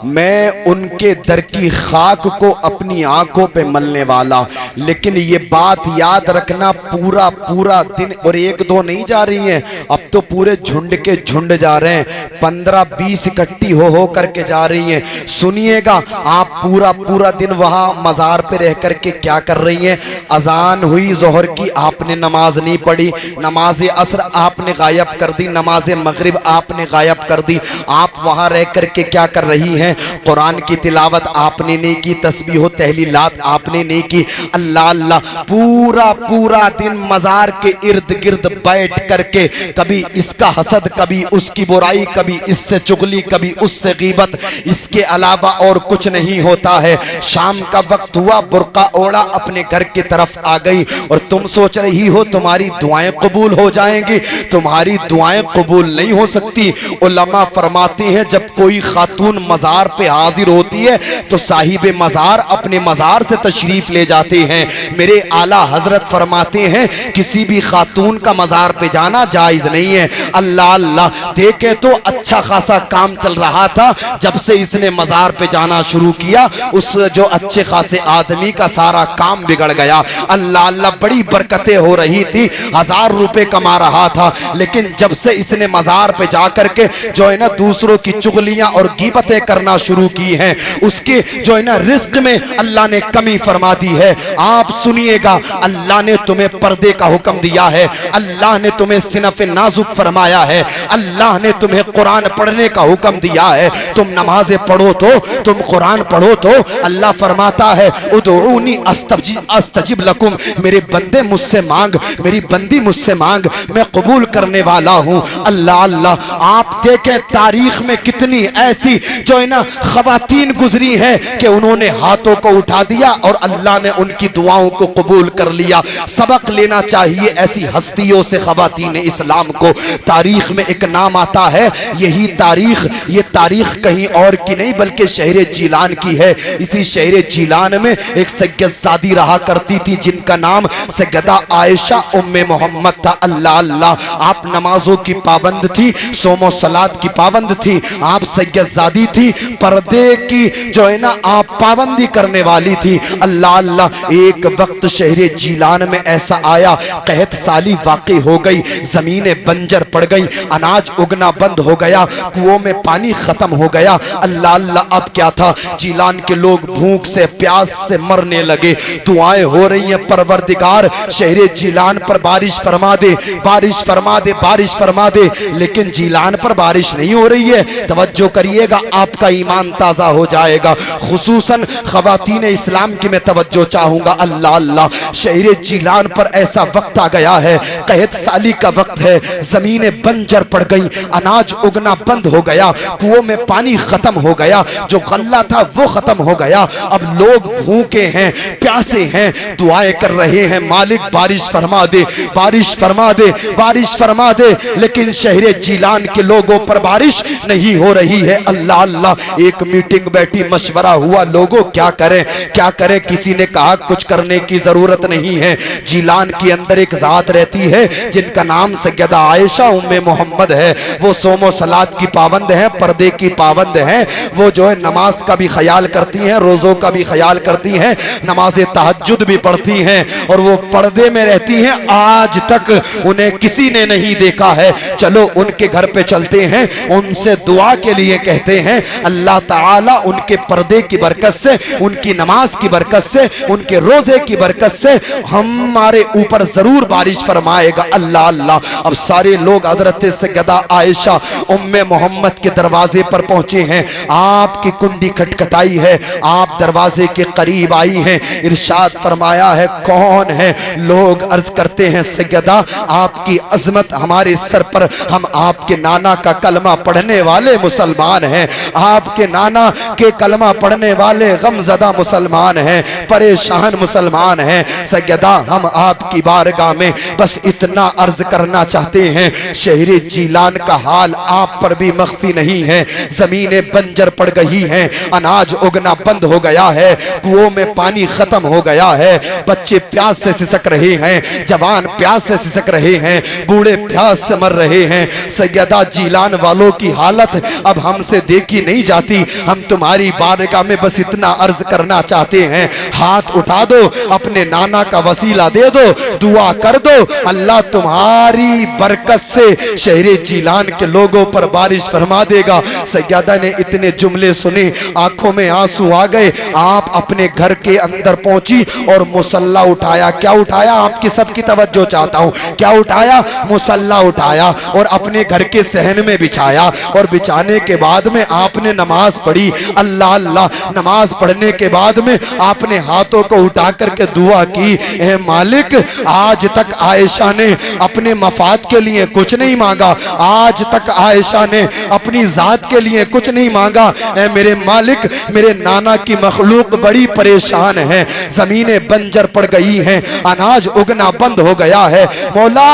मैं उनके दर की खाक को अपनी आंखों पे मलने वाला, लेकिन ये बात याद रखना, पूरा पूरा दिन और एक दो नहीं जा रही हैं, अब तो पूरे झुंड के झुंड जा रहे हैं, 15-20 इकट्ठी हो करके जा रही हैं। सुनिएगा, आप पूरा पूरा दिन वहां मजार पे रह करके क्या कर रही हैं? अजान हुई जोहर की, आपने नमाज नहीं पढ़ी, नमाज असर आपने गायब कर दी, नमाज मगरिब आपने गायब कर दी। आप वहां रह करके क्या कर रही हैं? कुरान की तिलावत आपने नहीं की, तस्बीह तहलीलात आपने नहीं की। अल्लाह अल्लाह, पूरा पूरा दिन मजार के इर्द गिर्द बैठ करके कभी इसका हसद, कभी उसकी बुराई, कभी इससे चुगली, कभी उससे गीबत, इसके अलावा और कुछ नहीं होता है। शाम का वक्त हुआ, बुर्का ओढ़ा, अपने घर की तरफ आ गई और तुम सोच रही हो तुम्हारी दुआएं कबूल हो जाएंगी। तुम्हारी दुआएं कबूल नहीं हो सकती। उलमा फरमाते हैं, जब कोई खातून मजार पे हाजिर होती है तो साहिब मजार अपने मजार से तशरीफ ले जाते हैं। मेरे आला हजरत फरमाते हैं, किसी भी खातून का मजार पे जाना जायज नहीं है। अल्लाह अल्लाह, देखे तो अच्छा खासा काम चल रहा था, जब से इसने मजार पे जाना शुरू किया, उस जो अच्छे खासे आदमी का सारा काम बिगड़ गया। अल्लाह अल्लाह, बड़ी बरकतें हो रही थी, 1000 रुपए कमा रहा था, लेकिन जब से इसने मजार पे जाकर के जो है ना दूसरों की चुगलियां और गीबतें करना शुरू की हैं, उसके जो है ना रिस्क में अल्लाह ने कमी फरमा दी है। आप सुनिएगा, अल्लाह ने तुम्हें पर्दे का हुक्म दिया है, अल्लाह ने तुम्हें सिनफ नाजुक फरमाया है, अल्लाह ने तुम्हें कुरान पढ़ने का हुक्म दिया है। तुम नमाजें पढ़ो तो, तुम कुरान पढ़ो तो अल्लाह फरमाता है, उदऊनी अस्तजिब लकुम, मेरे बंदे मुझसे मांग, मेरी बंदी मुझसे मांग, मैं कबूल करने वाला हूं। अल्लाह अल्लाह, आप देखें तारीख में कितनी ऐसी जो है ना खवातीन गुजरी हैं कि उन्होंने हाथों को उठा दिया और अल्लाह ने उनकी दुआओं को कबूल कर लिया। सबक लेना चाहिए ऐसी हस्तियों से, खवातीन इस्लाम को। तारीख में एक नाम आता है, यही तारीख, ये तारीख कहीं कहीं और की नहीं बल्कि शहर जीलान की है। इसी शहर जीलान में एक सैयदजादी रहा करती थी जिनका नाम सैयदा आयशा उम्मे मोहम्मद था। अल्लाह अल्लाह, आप नमाजों की पाबंद थी, सोमो सलात की पाबंद थी, आप सैयदजादी थी, पर्दे की जो है ना आप पाबंदी करने वाली थी। अल्लाह अल्लाह, एक वक्त शहर जीलान में ऐसा आया, कहत साली वाकई हो गई, जमीनें बंजर पड़ गई, अनाज उगना बंद हो गया, कुओं में पानी खत्म हो गया। अल्लाह अल्लाह, अब क्या था, जीलान के लोग भूख से प्यास से मरने लगे। दुआएं हो रही हैं, परवरदिगार शहर जीलान पर बारिश फरमा दे, बारिश फरमा दे, बारिश फरमा दे, लेकिन जीलान पर बारिश नहीं हो रही है। तवज्जो करिएगा, आपका ईमान ताजा हो जाएगा। खुसूसन खवातीन इस्लाम की मैं तवज्जो चाहूंगा। अल्लाह अल्लाह, शहर जीलान पर ऐसा वक्त आ गया है, कहत साली का वक्त है, जमीनें बंजर पड़ गई, अनाज उगना बंद हो गया, कुओं में पानी खत्म हो गया, जो गल्ला था वो खत्म हो गया। अब लोग भूखे हैं, प्यासे हैं, दुआएं कर रहे हैं, मालिक बारिश फरमा दे, बारिश फरमा दे, बारिश फरमा दे, लेकिन शहर जीलान के लोगों पर बारिश नहीं हो रही है। अल्लाह अल्लाह, एक मीटिंग बैठी, मशवरा हुआ, लोगों क्या करें क्या करें। किसी ने कहा कुछ करने की जरूरत नहीं है, जीलान के अंदर एक जात रहती है जिनका नाम सैयदा आयशा उम्मे मोहम्मद है, वो सोमो सलात की पाबंद है, पर्दे की पाबंद है, वो जो है नमाज का भी ख्याल करती हैं, रोजों का भी ख्याल करती हैं, नमाज तहज्जुद भी पढ़ती हैं, और वो पर्दे में रहती हैं। आज तक उन्हें किसी ने नहीं देखा है। चलो उनके घर पे चलते हैं, उनसे दुआ के लिए कहते हैं, अल्लाह ताला उनके पर्दे की बरकत से, उनकी नमाज की बरकत से, उनके रोजे की बरकत से हमारे ऊपर जरूर बारिश फरमाएगा। अल्लाह अल्लाह, अब सारे लोग हजरत सैयदा आयशा उम्मे मोहम्मद के दरवाजे पर पहुंचे हैं, आपकी कुंडी खटखटाई है, आप दरवाजे के करीब आई हैं, इरशाद फरमाया है, कौन है? लोग अर्ज करते हैं, सैयदा आपकी अजमत हमारे सर पर, हम आपके नाना का कलमा पढ़ने वाले मुसलमान हैं, आपके नाना के कलमा पढ़ने वाले गमज़दा मुसलमान हैं, परेशान मुसलमान हैं। सैयदा हम आपकी बारगाह में बस इतना अर्ज करना चाहते हैं, शहर जीलान का हाल आप पर भी मख्फी नहीं है, जमीनें बंजर पड़ गई हैं, अनाज उगना बंद हो गया है, कुओं में पानी खत्म हो गया है, बच्चे प्यास से सिसक रहे हैं, जवान प्यास से सिसक रहे हैं, बूढ़े प्यास से मर रहे हैं। सैयदा जीलान वालों की हालत अब हमसे देखी नहीं जाती, हम तुम्हारी बारगाह में बस इतना अर्ज करना चाहते हैं, हाथ उठा दो, अपने नाना का वसीला दे दो, दुआ कर दो, अल्लाह तुम्हारी बरकत से शहर जीलान के लोगों पर बारिश फरमा देगा। सैयदा ने इतने जुमले सुने, आंखों में आंसू आ गए, आप अपने घर के अंदर पहुंची और मुसल्ला उठाया। क्या उठाया? आपकी सबकी तवज्जो चाहता हूं, क्या उठाया? मुसल्ला उठाया और अपने घर के सहन में बिछाया, और बिछाने के बाद में आपने नमाज पढ़ी। अल्लाह अल्लाह, नमाज पढ़ने के बाद में आपने हाथों को उठा करके दुआ की, ए मालिक आज तक आयशा ने अपने मफाद के लिए कुछ नहीं मांगा, आज तक आयशा ने अपनी जात के लिए कुछ नहीं मांगा, ए मेरे मालिक मेरे नाना की मखलूक बड़ी परेशान है, जमीनें बंजर पड़ गई हैं, अनाज उगना बंद हो गया है, मौला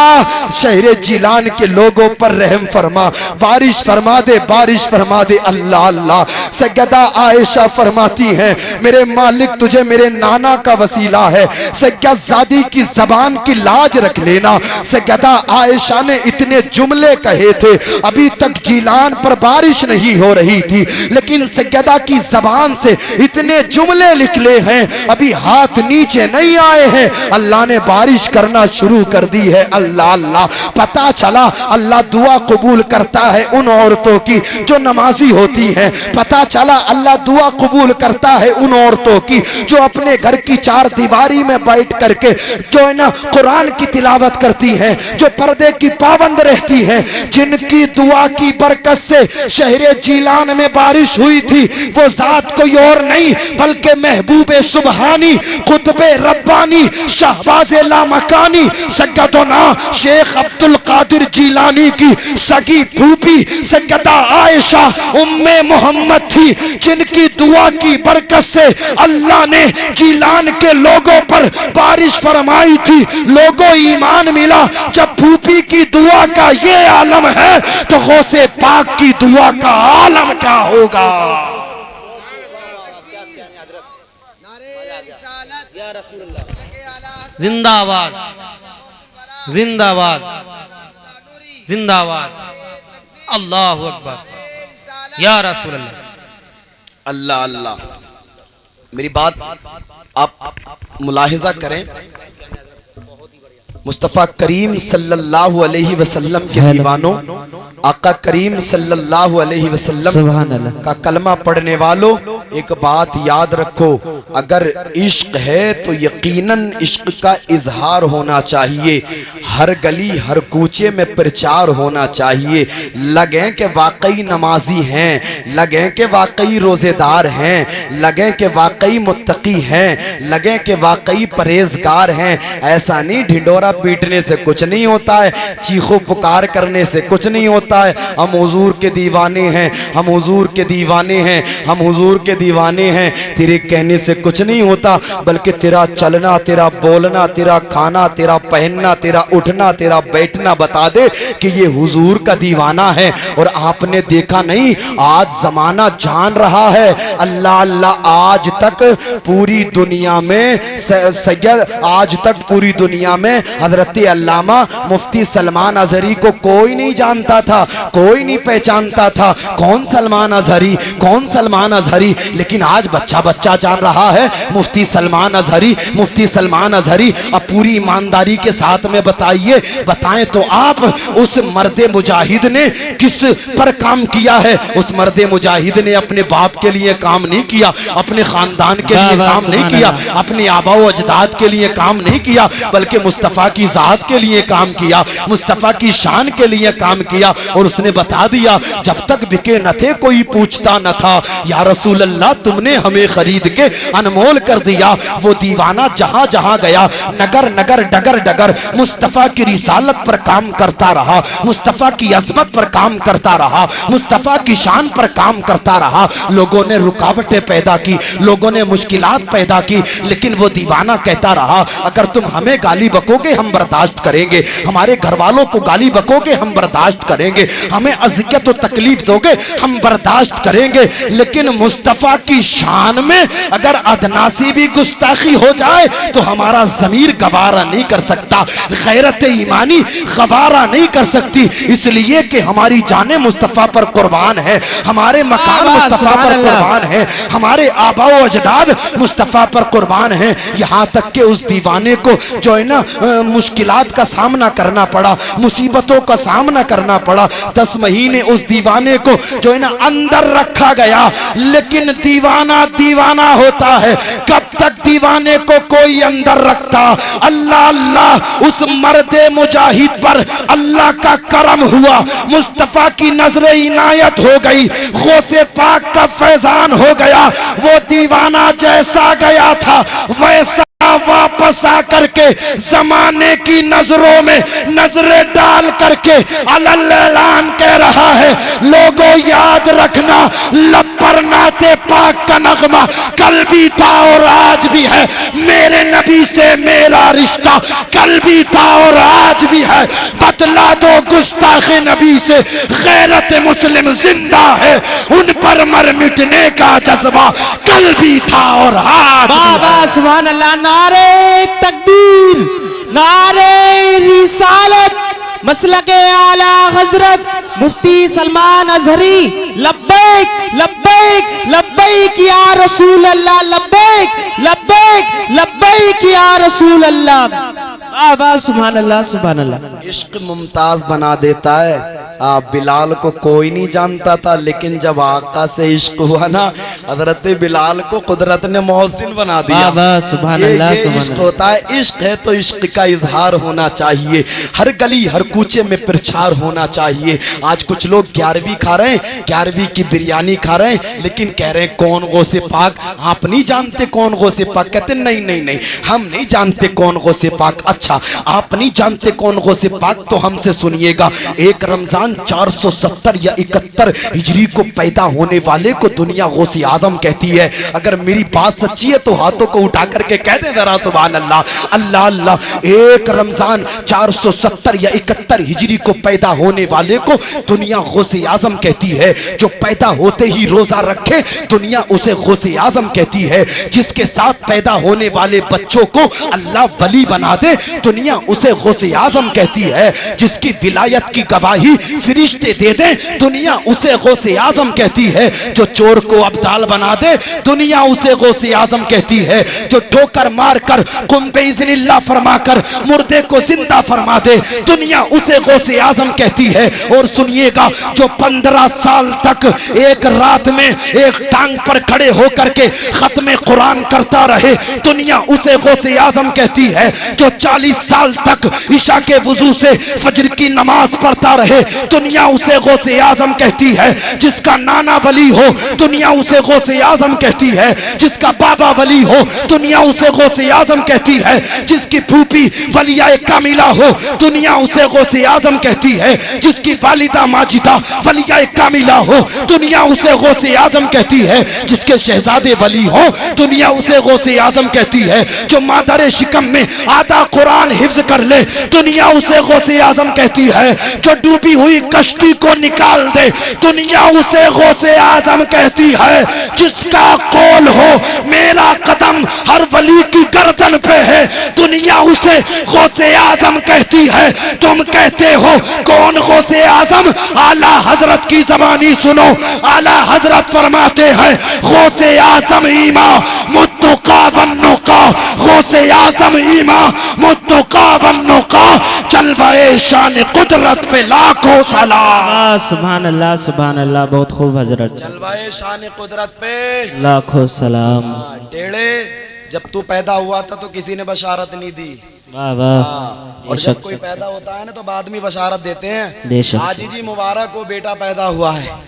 शहर जीलान के लोगों पर रहम फरमा, बारिश फरमा दे, बारिश फरमा दे। अल्लाह अल्लाह, सैयदा आयशा फरमाती हैं, मेरे मालिक तुझे मेरे नाना का वसीला है, सैयदजादी की जबान की लाज रख लेना। सैयदा आयशा ने इतने जुमले कहे थे, अभी तक जीलान पर बारिश नहीं हो रही थी, लेकिन सैयदा की जबान से इतने जुमले निकले हैं, अभी हाथ नीचे नहीं आए हैं, अल्लाह ने बारिश करना शुरू कर दी है। अल्लाह अल्लाह, पता चला अल्लाह दुआ कबूल करता है उन औरतों की जो नमाजी होती हैं, पता चला अल्लाह दुआ कबूल करता है उन औरतों की जो अपने घर की चार दीवारी में बैठ करके जो है ना कुरान की तिलावत करती हैं, जो पर्दे की पाबंद रहती हैं, जिनकी दुआ की बरकत से शहर जीलान में बारिश हुई थी, वो जात कोई और नहीं बल्कि महबूबे सुबहानी, कुतबे रब्बानी, शहबाज लामकानी, सैयदना शेख अब्दुल कादिर जीलानी की सगी फूफी सैयदा आयशा उम्मे मोहम्मद थी, जिनकी दुआ की बरकत से अल्लाह ने जीलान के लोगों पर बारिश फरमाई थी, लोगों ईमान मिला। जब फूफी की दुआ का ये आलम है तो गौसे पाक की दुआ का आलम आलम क्या होगा।
जिंदाबाद जिंदाबाद जिंदाबाद। अल्लाह अकबर या रसूल अल्लाह।
अल्लाह अल्लाह। मेरी बात आप मुलाहिजा करें, मुस्तफ़ा करीम सल्लल्लाहु अलैहि वसल्लम के दीवानों, आका करीम सल्लल्लाहु अलैहि वसल्लम का कलमा पढ़ने वालों, एक बात याद रखो, अगर इश्क है तो यकीनन इश्क का इजहार होना चाहिए, हर गली हर कूचे में प्रचार होना चाहिए। लगे कि वाकई नमाजी हैं, लगे कि वाकई रोजेदार हैं, लगे कि वाकई मुत्तकी हैं, लगे कि वाकई परहेजगार हैं। ऐसा नहीं ढिंडोरा पीटने से कुछ नहीं होता है, चीखो पुकार करने से कुछ नहीं होता है। हम हुजूर के दीवाने हैं, हम हुजूर के दीवाने हैं, हम हुजूर के दीवाने हैं। तेरे कहने से कुछ नहीं होता, बल्कि तेरा चलना, तेरा बोलना, तेरा खाना, तेरा पहनना, तेरा उठना, तेरा बैठना बता दे कि ये हुजूर का दीवाना है। और आपने देखा नहीं, आज जमाना जान रहा है, अल्लाह अल्लाह, आज तक पूरी दुनिया में सैयद, आज तक पूरी दुनिया में हजरत अल्लामा मुफ्ती सलमान अजहरी को कोई नहीं जानता था, कोई नहीं पहचानता था। कौन सलमान अजहरी, कौन सलमान अजहरी। लेकिन आज बच्चा बच्चा जान रहा है मुफ्ती सलमान अजहरी, मुफ्ती सलमान अजहरी। अब पूरी ईमानदारी के साथ में बताइए, बताएं तो आप, उस मर्दे मुजाहिद ने किस पर काम किया है। उस मर्दे मुजाहिद ने अपने बाप के लिए काम नहीं किया, अपने खानदान के लिए काम नहीं किया, अपने आबा व अजदाद के लिए काम नहीं किया, बल्कि मुस्तफ़ा की जात के लिए काम किया, मुस्तफ़ा की शान के लिए काम किया। और उसने बता दिया, जब तक बिके न थे कोई पूछता न था, या रसूल अल्लाह तुमने हमें खरीद के अनमोल कर दिया। वो दीवाना जहां जहां गया, नगर नगर डगर डगर मुस्तफ़ा की रिसालत पर काम करता रहा, मुस्तफ़ा की अजमत पर काम करता रहा, मुस्तफ़ा की शान पर काम करता रहा। लोगों ने रुकावटें पैदा की, लोगों ने मुश्किलात पैदा की, लेकिन वो दीवाना कहता रहा, अगर तुम हमें गाली बकोगे हम बर्दाश्त करेंगे, हमारे घर वालों को गाली बकोगे हम बर्दाश्त करेंगे, हमें अज़ियत और तकलीफ दोगे हम बर्दाश्त करेंगे, लेकिन मुस्तफ़ा की शान में अगर अदनासी भी गुस्ताखी हो जाए तो हमारा ज़मीर गवारा नहीं कर सकता, गैरत ईमानी गवारा नहीं कर सकती। इसलिए कि हमारी जाने मुस्तफ़ा पर कुर्बान है, हमारे मकान मुस्तफ़ा पर कुर्बान है, हमारे आबा व अजदाद मुस्तफ़ा पर कुर्बान है। यहाँ तक कि उस दीवाने को जो है ना मुश्किलात का सामना करना पड़ा, मुसीबतों का सामना करना पड़ा। 10 महीने उस दीवाने को जो है ना अंदर रखा गया, लेकिन दीवाना दीवाना होता है, कब तक दीवाने को कोई अंदर रखता। अल्लाह अल्लाह, उस मर्दे मुजाहिद पर अल्लाह का करम हुआ, मुस्तफ़ा की नजर इनायत हो गई, गौसे पाक का फैजान हो गया। वो दीवाना जैसा गया था वैसा वापस आकर के जमाने की नजरों में नजरें डाल करके अल्लाह कह रहा है, लोगों याद रखना, लब पर नाते पाक का नगमा कल भी था और आज भी है, मेरे नबी से मेरा रिश्ता कल भी था और आज भी है। बतला दो गुस्ताखे नबी से गैरत मुस्लिम जिंदा है, उन पर मर मिटने का जज्बा कल भी था और आज
बाबा सुभान अल्लाह। नारे तकबीर, नारे रिसालत, मसलके आला हजरत मुफ्ती सलमान अजहरी, लब्बैक लब्बैक लब्बैक या रसूल अल्लाह, लब्बैक लब्बैक लब्बैक या रसूल अल्लाह। बाबा सुभान अल्लाह सुभान अल्लाह।
इश्क मुमताज बना देता है। बिलाल को कोई नहीं जानता था, लेकिन जब आका से इश्क हुआ ना, हजरत बिलाल को कुदरत ने मोहसिन बना दिया। ये इश्क होता है। इश्क है तो इश्क का इजहार होना चाहिए, हर गली हर कूचे में प्रचार होना चाहिए। आज कुछ लोग 11वीं खा रहे हैं, 11वीं की बिरयानी खा रहे हैं, लेकिन कह रहे हैं कौन गौसे पाक, आप नहीं जानते कौन गौसे पाक। कहते नहीं नहीं नहीं, हम नहीं जानते कौन गौसे पाक। अच्छा, आप नहीं जानते कौन गौसे पाक, तो हमसे सुनिएगा। एक रमजान
रमजान 470 या 71 हिजरी को पैदा होने वाले को दुनिया गौसे आजम कहती है। अगर मेरी बात सच्ची है तो हाथों को उठा करके कह दे जरा सुभान अल्लाह। अल्लाह अल्लाह। एक रमजान 470 या 71 हिजरी को पैदा होने वाले को दुनिया गौसे आजम कहती है। जो पैदा होते ही रोजा रखे दुनिया उसे गौसे आजम कहती है। जिसके साथ पैदा होने वाले बच्चों को अल्लाह वली बना दे दुनिया उसे गौसे आजम कहती है। जिसकी विलायत की गवाही फरिश्ते दे दे दुनिया उसे गौसे आजम कहती है। जो चोर को अब्दाल बना दे दुनिया उसे गौसे आजम कहती है। जो ठोकर मार कर कुम बेइज़्निल्लाह फरमा कर मुर्दे को जिंदा फरमा दे दुनिया उसे गौसे आजम कहती है। और सुनिएगा, जो 15 साल तक एक रात में एक टांग पर खड़े होकर के खत्म कुरान करता रहे दुनिया उसे गौसे आजम कहती है। जो 40 साल तक ईशा के वुजू से फजर की नमाज पढ़ता रहे दुनिया उसे गौसे आजम कहती है। जिसका नाना वली हो दुनिया उसे गौसे आजम कहती है। जिसका बाबा वली हो दुनिया उसे गौसे आजम कहती है। जिसकी फूफी वलिया कामिला हो दुनिया उसे गौसे आजम कहती है। जिसकी वालिदा माजिदा वलिया कामिला हो दुनिया उसे गौसे आजम कहती है। जिसके शहजादे वली हो दुनिया उसे गौसे आजम कहती है। जो मादर शिकम में आधा कुरान हिफ्ज कर ले दुनिया उसे गौसे आजम कहती है। जो डूबी हुई कश्ती को निकाल दे दुनिया उसे गौसे आजम कहती है। जिसका कौल हो मेरा कदम हर वली की गर्दन पे है दुनिया उसे गौसे आजम कहती है। तुम कहते हो कौन गौसे आजम? आला हजरत की जबानी सुनो। आला हजरत फरमाते हैं गौसे आजम ईमा मुत्तका वन्नुका। गौसे आजम ईमा मुत्तका वन्नुका। जलवाए शान कुदरत पे लाखों सलाम।
सुभान अल्लाह, बहुत खूब हजरत।
जलवाए शान कुदरत पे
लाखों सलाम।
टेढ़े, जब तू पैदा हुआ था तो किसी ने बशारत नहीं दी।
वाह वाह।
और जब कोई पैदा होता है ना तो बाद में बशारत देते हैं।
बेशक।
हाजी जी मुबारक को बेटा पैदा हुआ है।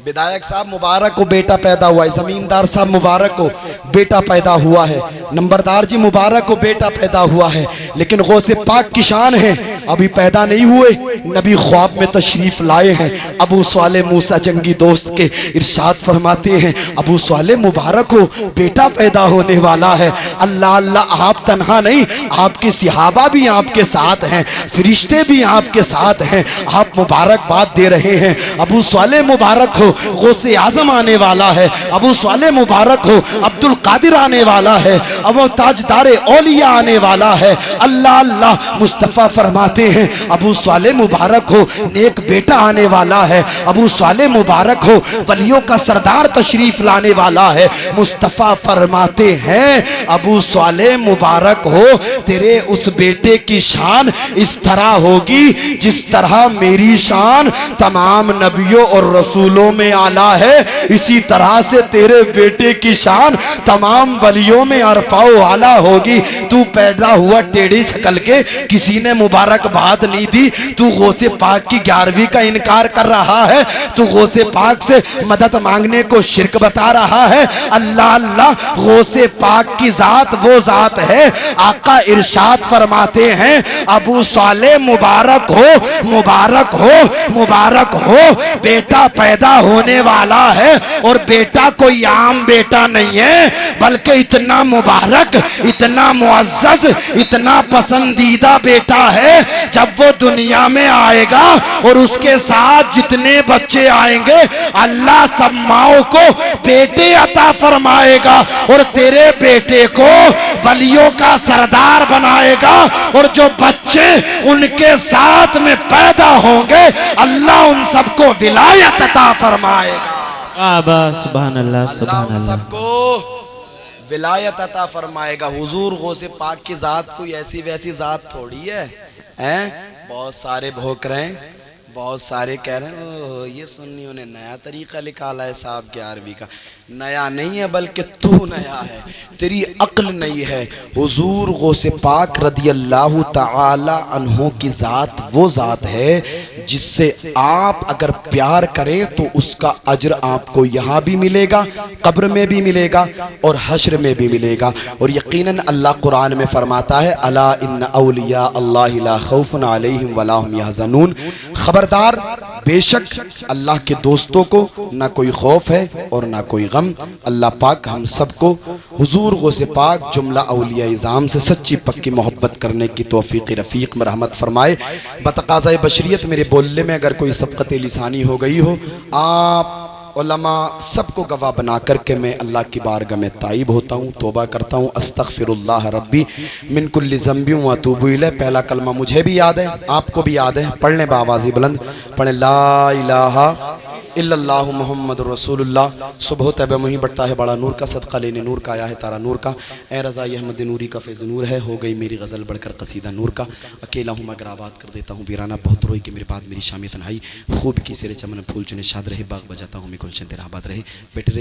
विधायक साहब मुबारक को बेटा पैदा हुआ है। जमींदार साहब मुबारक को बेटा पैदा हुआ है। नंबरदार जी मुबारक को बेटा पैदा हुआ है। लेकिन गौसे पाक की शान है अभी पैदा नहीं हुए, नबी ख्वाब में तशरीफ लाए हैं। अबू स्वाले मूसा जंगी दोस्त के इरशाद फरमाते हैं अबू स्वाले मुबारक को बेटा पैदा होने वाला है। अल्लाह अल्लाह, आप तन्हा नहीं, आपके सिहाबा भी आपके साथ हैं, फरिश्ते भी आपके साथ हैं। आप मुबारकबाद दे रहे हैं। अबू स्वाले मुबारक हो गौसे आजम आने वाला है। अबू स्वाले मुबारक हो अब्दुल कादिर आने वाला है। अब ताजदारे औलिया आने वाला है। अल्लाह अल्लाह। मुस्तफ़ा फरमाते हैं अबू स्वाले मुबारक हो नेक बेटा आने वाला है। अबू स्वाले मुबारक हो वलियों का सरदार तशरीफ लाने वाला है। मुस्तफ़ा फरमाते हैं अबू स्वाले मुबारक हो तेरे उस बेटे की शान इस तरह होगी जिस तरह मेरी शान तमाम नबियों और रसूलों में आला है। इसी तरह से तेरे बेटे की शान तमाम वलियों में अरफाओ आला होगी। तू पैदा हुआ टेढ़ी शक्ल के, किसी ने मुबारकबाद नहीं दी। तू गौसे पाक की 11वीं का इनकार कर रहा है। तू गौसे पाक से मदद मांगने को शिरक बता रहा है। अल्लाह अल्लाह। गौसे पाक की जात वो जात है। आका इरशाद फरमाते हैं अबू साले मुबारक हो, मुबारक हो, मुबारक हो बेटा पैदा होने वाला है। और बेटा कोई आम बेटा नहीं है बल्कि इतना मुबारक, इतना मुअज़्ज़ज़, इतना पसंदीदा बेटा है। जब वो दुनिया में आएगा और उसके साथ जितने बच्चे आएंगे अल्लाह सब माओं को बेटे अता फरमाएगा और तेरे बेटे को वलियों का सरदार बनाएगा। और जो बच्चे उनके साथ में पैदा होंगे अल्लाह उन सबको विलायत अता फरमाएगा।
सुभान अल्लाह, सुभान अल्लाह।
सबको विलायत अता फरमाएगा। हुजूर गौसे पाक की जात कोई ऐसी वैसी जात थोड़ी है, हैं? बहुत सारे भोंक रहे हैं, बहुत सारे कह रहे हैं ओह ये सुन्नियों ने नया तरीका निकाला है साहब 11वीं का। नया नहीं है बल्कि तू नया है, तेरी अक्ल नहीं है। हुजूर गौसे पाक रदी अल्लाह तआला अन्हो की ज़ात वो ज़ात है जिससे आप अगर प्यार करें तो उसका अज्र आपको यहाँ भी मिलेगा, कब्र में भी मिलेगा और हश्र में भी मिलेगा। और यकीनन अल्लाह कुरान में फरमाता है अला इन्न औलिया अल्लाह ला खौफुन अलैहिम वला हुम यहज़नून। खबरदार, बेशक अल्लाह के दोस्तों को ना कोई खौफ है और ना कोई गम। अल्लाह पाक हम सबको हुजूर गौसे पाक जुमला औलिया इज़ाम से सच्ची पक्की मोहब्बत करने की तौफीक रफ़ीक में रहमत फरमाए। बतक़ाज़ा बशरियत मेरे बोलने में अगर कोई सबक़त लिसानी हो गई हो, आप उलमा सबको गवाह बना करके मैं अल्लाह की बारगाह में ताइब होता हूँ, तौबा करता हूँ। अस्तग़फिरुल्लाह रब्बी मिन कुल्लि ज़ंबि व अतूबु इलैह। पहला कलमा मुझे भी याद है, आपको भी याद है, पढ़ लें बावाज़ी बुलंद, पढ़ें ला इलाहा इल्लल्लाहु मुहम्मदुर रसूलुल्लाह। सुबह तब मुही बढ़ता है बड़ा नूर का, सदका लेने नूर का आया है तारा नूर का। ए रज़ा अहमद नूरी का फैज़ नूर है, हो गई मेरी गज़ल बढ़कर कसीदा नूर का। अकेला हूँ मगर आबाद कर देता हूँ वीराना, बहुत रोई कि मेरे बाद मेरी शामी तन्हाई। खूब की सिरे चमन फूल चुने शाद रहे, बाग बजाता हूँ मैं गुलशन तेरा आबाद रहे। बेटे